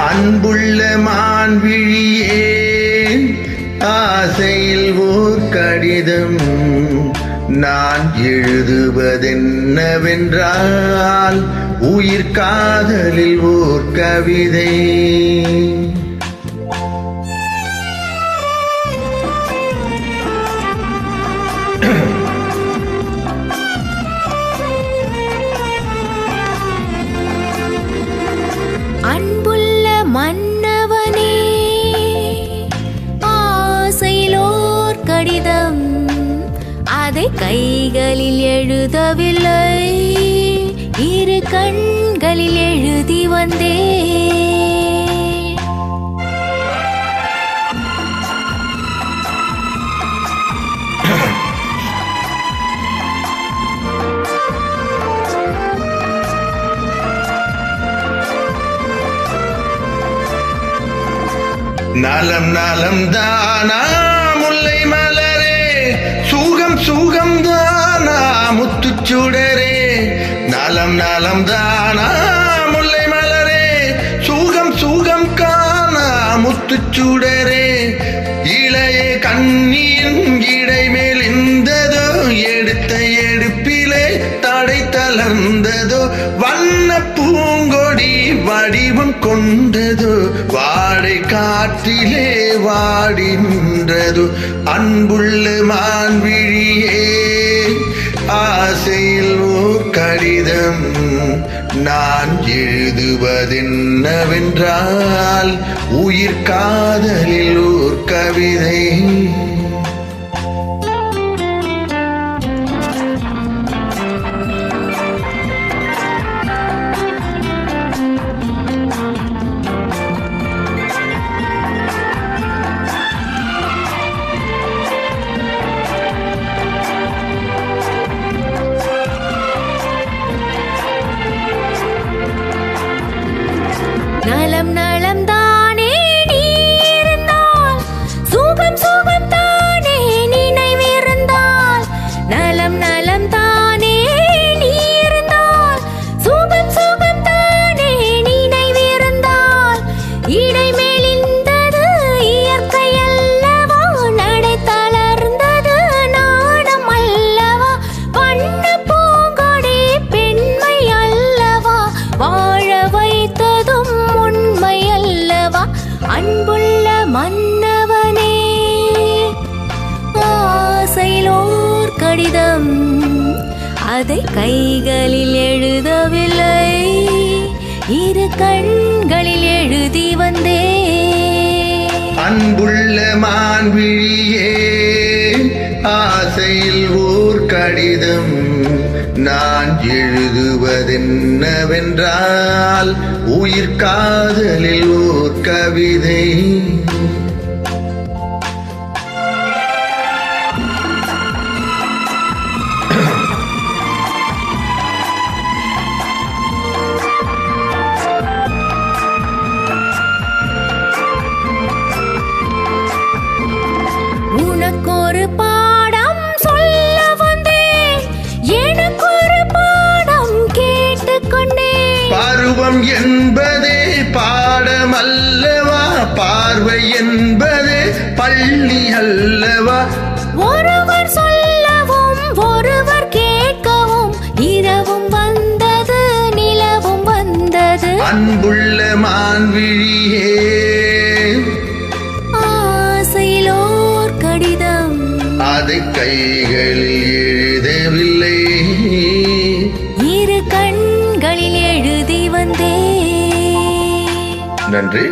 அன்புள்ள மான்விழியே, ஆசையில் ஓர் கடிதம் நான் எழுதுவதென்னவென்றால் உயிர் காதலில் ஓர் கவிதை. அன்புள்ள மன்னவனே, ஆசையிலோர் கடிதம் அதை கைகளில் எழுதவில்லை, இரு கண்களில் எழுதி வந்தே. நலம் நலம் தானா முல்லை மலரே, சுகம் சுகம் தானா முத்துச்சுடரே. நலம் நலம் தானா முல்லை மலரே, சுகம் சுகம் காணா முத்துச்சுடரே. இளைய கண்ணியின் இடைமேல் இந்ததோ, எடுத்த எடுப்பிலே தடை தளர்ந்ததோ. வண்ண பூங்கொடி வடிவம் கொண்டதோ, வாடை காற்றிலே வாடி நின்றதோ. அன்புள்ள மான்விழியே, ஆசையில் ஓர் கடிதம் நான் எழுதுவதென்னவென்றால் உயிர் காதலில் ஓர் கவிதை. நலம் நலம் தானே நீ இருந்தால், சுகம் சுகம் தானே நினைவிருந்தால். நலம் நலம் தானே நீ இருந்தால், சுகம் சுகம் தானே நினைவிருந்தால். இடைமேலிந்தது இயற்கை அல்லவா, நடை தளர்ந்தது நாணம் அல்லவா. வண்ண பூங்கொடி பெண்மை அல்லவா, வாழ வைத்ததும் உண்மை அல்லவா. அன்புள்ள மன்னவனே, ஆசையிலோர் கடிதம் அதை கைகளில் எழுதவில்லை, இரு கண்களில் எழுதி வந்தே. அன்புள்ள மான்விழியே, ஆசையில் ஓர் கடிதம் நான் எழுதுவதென்னவென்றால் உயிர் காதலில் ஓர் கவிதை. உனக்கொரு பாடம் சொல்ல வந்தேன், எனக்கொரு பாடம் கேட்டுக்கொண்டேன். பருவம் என்பதே பாடம் அல்லவா, பார்வை என்பதே பள்ளி அல்லவா. ஒருவர் சொல்லவும் ஒருவர் கேட்கவும், இரவும் வந்தது நிலவும் வந்தது. அன்புள்ள மான்விழியே, ஆசையிலோர் கடிதம் அதை கைகளில் எழுதவில்லை, இரு கண்களில் எழுதி வந்தே. நன்றி.